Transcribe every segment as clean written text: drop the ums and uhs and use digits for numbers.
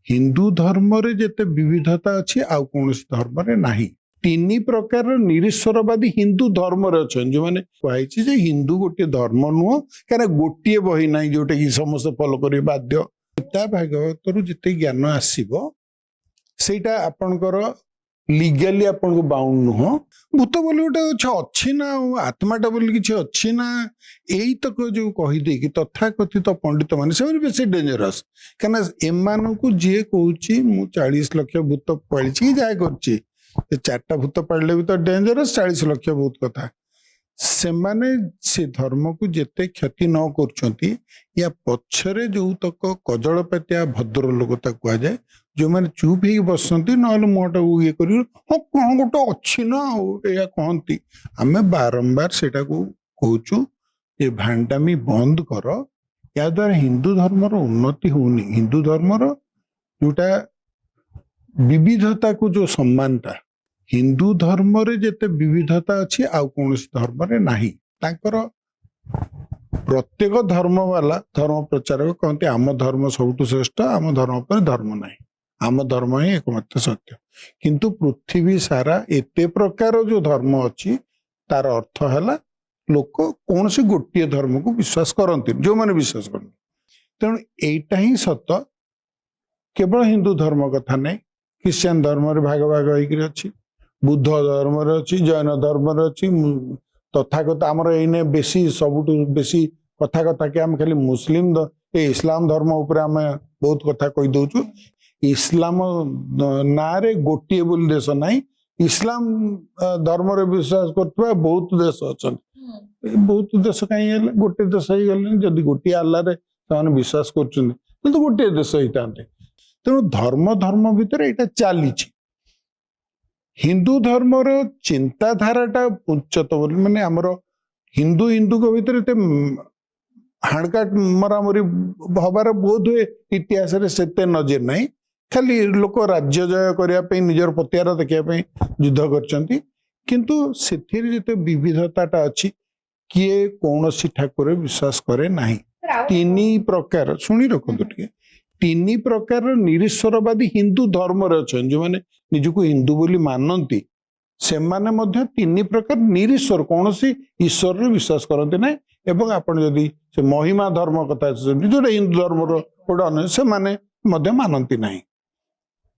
हिंदू धर्म रे जेते विविधता अच्छी आउ कौन धर्म रे नाही। तीन प्रकार निरीश्वरवादी हिंदू धर्म रे अछन जो माने कहैछि जे हिंदू गोटे धर्म नुह कारण गोटे बही नाही जोटे कि समस्त फॉलो करी बाध्य। गीता भागवत रु जिते ज्ञान आसीबो सेटा आपनकर लीगली आपन को बाउंड नुह। भूत बोली गोटे अच्छी ना आत्माटा बोली किछि अच्छी ना एई तक जो कहि दे कि तथाकथित पंडित माने से बेसी डेंजरस कना एमान को जे कहूची मु 40 लाख भूत पालिछि जाय करछि चारटा भूत पाड़ले भी तो डेंजरस 40 लाख बहुत कथा से माने से धर्म को जेते क्षति न करछंती या पछरे जो तक कजलपातिया भद्र लोकता कह जाए जो माने चुप ही बसंती न मुहटा ये कर कौन गोटे अच्छी ना या कहती आम बारंबार सेटा को कहूचु ये भांडामी बंद कर या द्वारा हिंदू धर्मर उन्नति होनी। हिंदू धर्मर जोटा विविधता को जो सम्मानता हिंदू धर्म रे जेते विविधता अच्छी आउ कौन धर्म रे नाही। तांकर प्रत्येक धर्म वाला धर्म प्रचारक कहते आम धर्म सबुठ श्रेष्ठ आम धर्म पर धर्म नाही आम धर्म ही एकमात्र सत्य किंतु पृथ्वी सारा एते प्रकार जो धर्म अच्छी तार अर्थ है लोक कौन सी गोटे धर्म को विश्वास करती जो मैंने विश्वास करते तेणु एटा ही सत केवल हिंदू धर्म कथा नहीं क्रिश्चियन धर्म रे भाग भाग होकर अच्छी बुद्ध धर्म रे अच्छी जैन धर्म रे अच्छी तथाकथ आमर एने बेसी सबुठ बेसी कथा कथा कि आम खाली मुस्लिम इस्लाम धर्म उपर आम बहुत कथा कही दउचु। इस्लाम ना रे गोटे बोली देश नहीं इस्लाम धर्म रे विश्वास करथबा बहुत देश अच्छा बहुत देश कहीं गोटे देश ही गले जदि गोटे आल्ला रे ସେମାନେ विश्वास कर गोटे देश होता तेणु धर्म धर्म भितर यहाँ चली हिंदू धर्म चिंताधारा उच्चत बोली माने आमर हिंदू हिंदू को भितर हाणकाट मरामरी हबार बोध हुए इतिहास से नजर नहीं खाली लोक राज्य जय करने निजर पतियार देखा युद्ध कर किंतु से विविधता अच्छी किए कौन ठाकुर विश्वास करे नहीं। तीन प्रकार शुणी रखु टे तीन प्रकार निरीश्वरवादी हिंदू धर्म रे अछन जो माने निजको हिंदू बोली मानती से माने मध्य तीन प्रकार निरीश्वर कौन सी ईश्वर रे विश्वास करते ना एवं आपण जदि से महिमा धर्म कथा जो हिंदू धर्म गोटे से माने मध्य मानती नहीं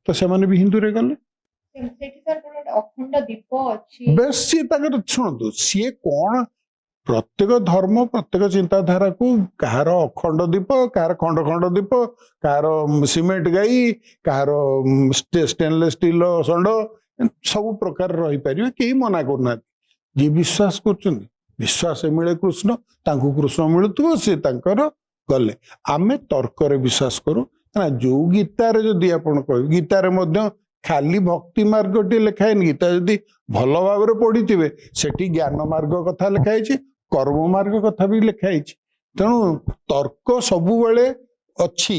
तो से माने भी हिंदू रे गले बेस सी शुणु सी कौन प्रत्येक धर्म प्रत्येक चिंताधारा को कहार अखंड दीप कहार खंड खंड दीप कहार सीमेंट गाई कहार स्टेनलेस स्टील षंड सब प्रकार रही पारे कहीं मना करना जी विश्वास कर विश्वास मिले कृष्ण तांको कृष्ण मिलुव सी गले आमे तर्क रे विश्वास करूँ जो गीतार जदि आपण कह गीतार खाली भक्ति मार्ग टी लिखाए गीता जदि भल भाव पढ़ी सेठी ज्ञान मार्ग कथा लिखाई कर्म मार्ग कथा भी लिखाई तेणु तर्क सबु बेले अच्छी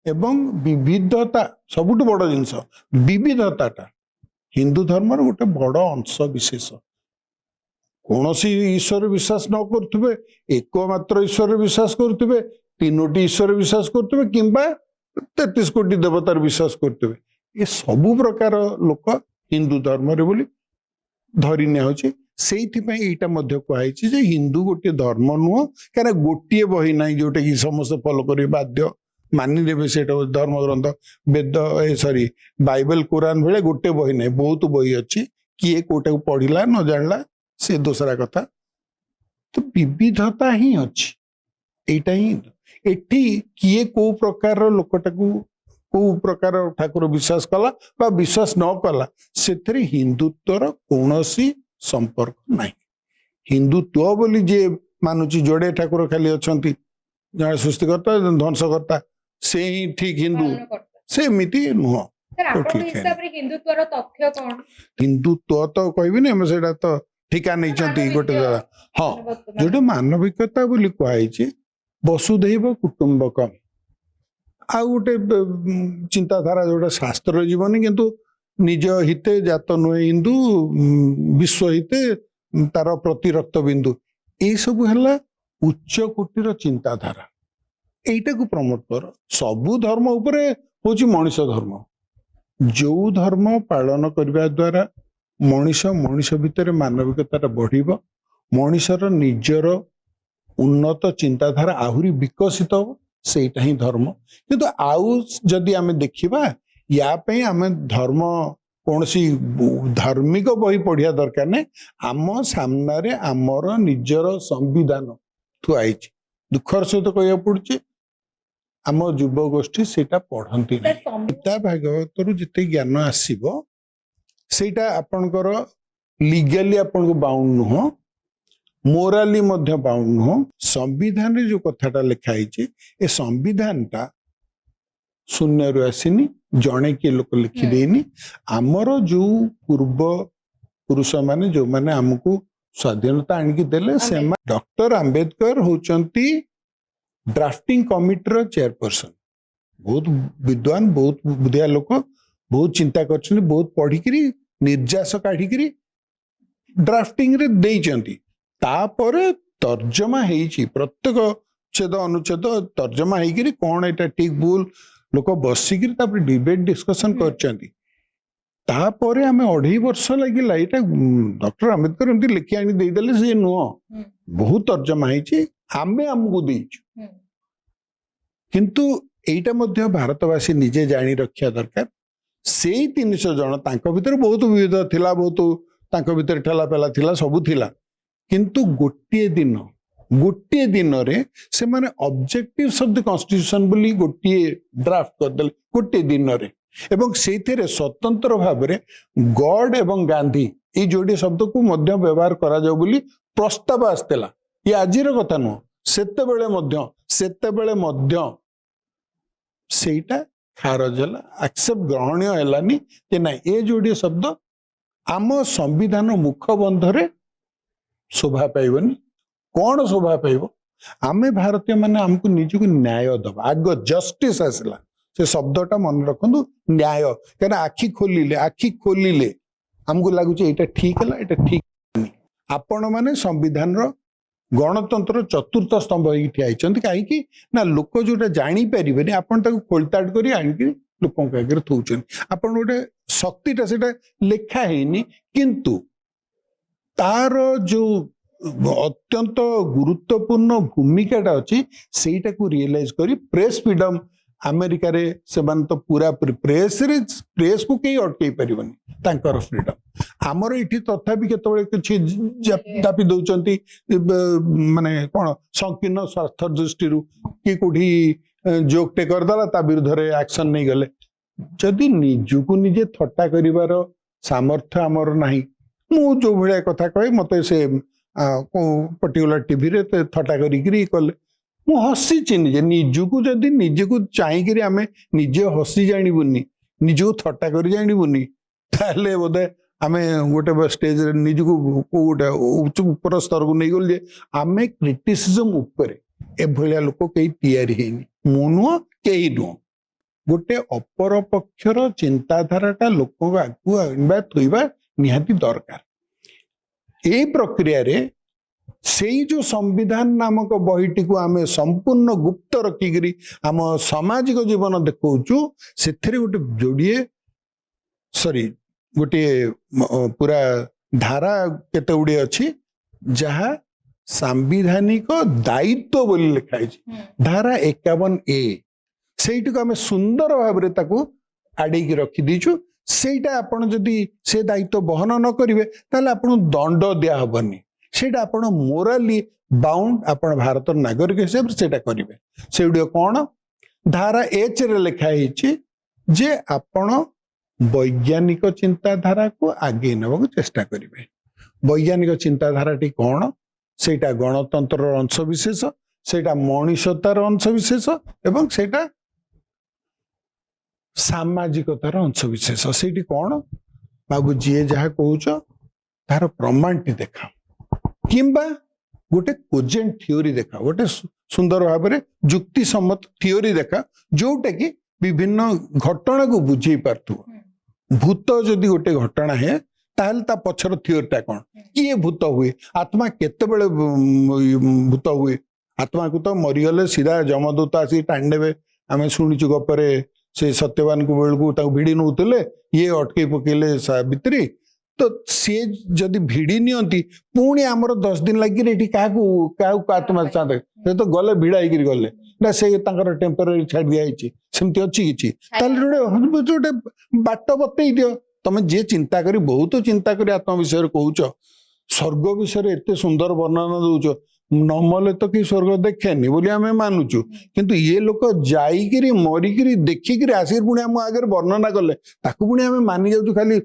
एवं विविधता सबुठ बड़ जिनस विविधताटा हिंदू धर्म गोटे बड़ अंश विशेष कौन सी ईश्वर विश्वास न करुवे एकमात्र ईश्वर विश्वास करुवे तीनोटी ईश्वर विश्वास करुवे किंबा 33 कोटी देवतार विश्वास करुवे ये सबु प्रकार लोक हिंदू धर्म रे बोली धरी निया से कहुई जे हिंदू गोटे धर्म नुह क्या गोटे बही ना जोटे कि समस्त फॉलो कर बाध्य मानिदेवे से धर्म ग्रंथ वेद सॉरी बाइबल कुरान बेले गोटे बही ना बहुत बही अच्छी किए कोटा पढ़ला न जानला से दूसरा कथा तो विविधता ही अच्छी एटा ही एठी किए को प्रकार लोकटा को प्रकार ठाकुर विश्वास कला बा विश्वास न कला से हिंदुत्वर कौन संपर्क नहीं। हिंदुत्व बोली जे मानुची जोड़े ठाकुर खाली अच्छा जड़े सृष्टिकर्ता ध्वंसकर्ता से ही ठीक हिंदू से मिति नुह हिंदुत्व तो कहबी से तो ठिका नहीं गोटे हाँ जो मानविकता बोली कहुई वसुधैव कुटुंबकम आ गोटे चिंताधारा जोटा शास्त्र जीवन किंतु निज हिते जात नुहे हिंदू विश्व हिते तार प्रति रक्त बिंदु ये सब है उच्च कोटीर चिंताधारा एटा को प्रमोट कर सबु धर्म उपरे हूँ मनीष धर्म। जो धर्म पालन करने द्वारा मनीष मनीष भितर मानविकता बढ़ मनीषर निजर उन्नत चिंताधारा आहुरी विकसित हो सेटा ही धर्म। किंतु आउ जदि आम देखा या आम धर्म कौन सी धार्मिक बही पढ़िया दरकार नहीं। आम सामने आमर निजर संविधान थुआई दुखर सहित कह पड़ुछि आम युव गोष्ठी सेटा पढ़ती गीता भागवत जिते ज्ञान आसीबो सेटा आपणकर लीगली आपन को बाउंड नुह मोराली मध्य बाउंड नुह। संविधान रे जो कथाटा लिखाई ए संविधान टा शून्य रु आसीनी जड़े किए लोक लिखिदेनी आमर जो पूर्व पुरुष माने जो माने आमको स्वाधीनता आणिकी देले से डॉक्टर आंबेडकर होचंती ड्राफ्टिंग कमिटी चेयरपर्सन। बहुत विद्वान बहुत बुद्धिया लोक बहुत चिंता कर बहुत पढ़ी निर्यास काढ़ी ड्राफ्टिंग रे देइचंती तापर तर्जमा हेइची प्रत्येक छेद अनुच्छेद तर्जमा हेइकरी कोन एटा ठीक भूल लोक बसिक डिबेट डिस्कशन करचंती। तापर आम 2.5 वर्ष लगिला एटा डॉक्टर आंबेडकर एमती लिखि आनी देदेले से नुह बहुत तर्जमा हेइची आमे हमको देइछु। किंतु एटा मध्य भारतवासी निजे जानी रखिया दरकार से 300 जन तांको भीतर बहुत विविध थिला बहुत तांको भीतर ठेला पेला थिला सबु थिला। किंतु गोटे दिन रे से माने ऑब्जेक्टिव्स ऑफ द कॉन्स्टिट्यूशन बोली गोटे ड्राफ्ट कर देले गोटे दिन रे एवं सेथिरे स्वतंत्र भाव रे गॉड एवं गांधी ए जोडी शब्द को मध्य व्यवहार करा जाऊ बोली प्रस्ताव आस्तेला। ये आजिर कथा नु सेतेबेले मध्य सेटा खारज है एक्सेप्ट ग्रहणीय है कि ना ये जोड़े शब्द आम संविधान मुखबंधरे शोभा पाइबनी। कौन शोभा पाइब आमे भारतीय माने हमको निज को न्याय दबा आग जस्टिस आसला से शब्दटा मन रखु न्याय क्या आखि खोलिले हमको लगुच ये ठीक है ये ठीक नहीं। आपण माने संविधान गणतंत्र चतुर्थ स्तंभ हो ठिया कहीं ना लोक जो जानी पारे आपन खोलताड़ कर आनिक लोकों आगे थोचन आपन गोटे शक्तिटा से लेखा है किंतु तार जो अत्यंत गुरुत्वपूर्ण भूमिकाटा अच्छी सेटा को रियलाइज करी प्रेस फ्रीडम अमेरिका रे से तो पूरा प्रेस को कहीं अटकई पारिबनी तांकर फ्रीडम आमर इठी तथापि केतबेले किछि दापी दउचंती माने कोन संकीर्ण स्वार्थ दृष्टि कि कोठी जोकटे करदला ता विरुद्ध रे एक्शन नहीं गले जदि निजुको निजे थट्टा करिवार सामर्थ्य आमर नाही मु जो भलिया कथा कहे मते से पर्टिकुलर टीवी रे थट्टा करिकरी कले मु हसी निजे निजुको जदि निजेको चाहिकरी आमे निजे हसी जानिबुनी निजको थट्टा करी जानिबुनी ताले बोधे आमे गोटे स्टेज रे निजको गोटे उच्च ऊपर स्तर को नहीं गल आमे क्रिटिसिज्म ऊपर ए भलिया लोक कई तैयारी हेनी मु नुह कई नुह गोटे अपर पक्षर चिंताधाराटा लोक आगु आनबा थोइबा निहाती दरकार। ए प्रक्रिया रे सेई जो संविधान नामक बहीटी को आमे संपूर्ण गुप्त रखिकरी आम सामाजिक जीवन देखौचु सेथरे गोटे जोड़िए सॉरी गोटे पूरा धारा केते गुडी अछि जहा सांविधानिक दायित्व बोली लिखाई धारा 51A सेइटु को आमे सुंदर भाव रे ताको आडी की रखि दीचु। सेटा आपण जदी से दायित्व बहन न करिवे ताले आपण दंड दिया हबनी सेटा आपण मोराली बाउंड आपण भारत नागरिक हिसाब से सेटा करिवे। सेउडियो कोन धारा H रे लिखा हिची जे आपण वैज्ञानिक चिंताधारा को आगे नबक चेष्टा करिवे। वैज्ञानिक चिंताधाराटी कोन सेटा गणतंत्र अंशविशेष सेटा मनुष्यतार अंशविशेष एवं सेटा सामाजिकतार अंशविशेष सेठी कोन बाबू जी जहा कहूच तार प्रमाणटी देखा किंबा गोटे कोजेंट थ्योरी देखा गोटे सुंदर भाव में जुक्ति सम्मत थ्योरी देखा जोटा कि विभिन्न घटना को बुझे पार्थु। भूत जदि गोटे घटना है ताहले ता पछर थ्योरीटा कोन किए भूत हुए आत्मा केतेबेले भूत हुए आत्मा को तो मरीगले सीधा जमदूत आसी टाणी देवे आम शुणुचु गपरे से सत्यवान को बेलू भिड़ी नौले ये अटकई पकेले सावित्री तो सी जदि भिड़ी नियंती पुणी आमर 10 दिन लगी क्या आत्मा चाहते से तो गले भिड़ा गले ना से टेम्पररी छाड़ दिखाई सेमती अच्छी कि गोटे बाट बतई दियो तुम जे चिंता करी बहुत चिंता करी आत्मा विषय कहूच स्वर्ग विषय एत सुंदर वर्णना दौच नमले तो कि स्वर्ग देखेनि बोली आम मानुचु किंतु ये लोक जाइकिरी मरिकी देखिकी आसिक पुणी आम आगे वर्णना कले ताकू पुणी आम मानि जाऊँ खाली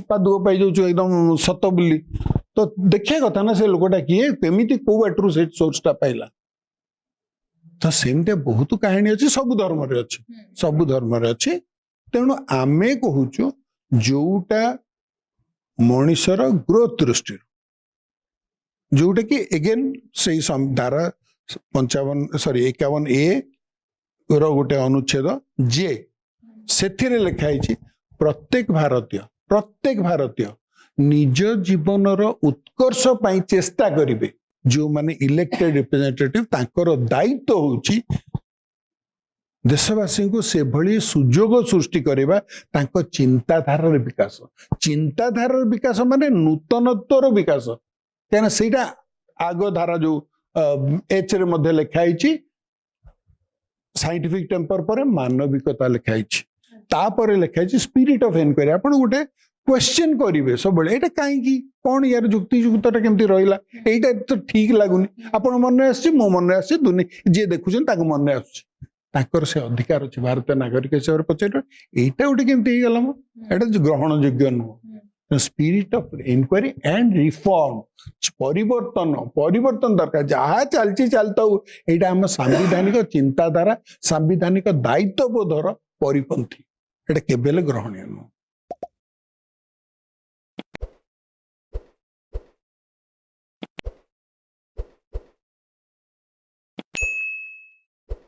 पादुक पाई जाऊँ एकदम सत बोली तो देखिया कथा ना से लोकटा किए केमिति को बाटरू से सोर्सटा पाइला तो सेमते बहुत कहानी अच्छी सब धर्म रे अच्छी सब धर्म रे अच्छी तेणु आमे कहूचु जोटा मनुष्यर ग्रोथ दृष्टि जोटा कि एगेन से धारा 51A रो गोटे अनुच्छेद जे से लिखाई प्रत्येक भारतीय निज जीवन उत्कर्ष पाई चेष्टा करिवे जो माने इलेक्टेड रिप्रेजेंटेटिव तांकर दायित्व होची देशवासी को से भली सुजोग सृष्टि करवा तांको चिंताधारार विकास माने नूतनत्वर विकास क्या सेटा आग धारा जो एच रे मध्य लिखाई साइंटिफिक टेम्पर पर मानविकता लिखाई तापर लिखाई स्पिरिट ऑफ एनक्वायरी आपण गोटे क्वेश्चन करेंगे सब ये कहीं कौन यार जुक्ति जुक्तटा केमती रहा यहीटा तो ठीक लगुनि आपण मन मो मन दुनिया जी देखुन मन आसर से अधिकार अच्छे भारतीय नागरिक हिसाब से पचार यहीटा गोटे केमती गला मो एटा ग्रहण योग्य नुह spirit of inquiry and reform परिवर्तन दरकार जहाँ चलती चलता यहाँ आम सांविधानिक चिंताधारा सांविधानिक दायित्वबोधर परिपंथी एटा केबेले ग्रहणीय नुह।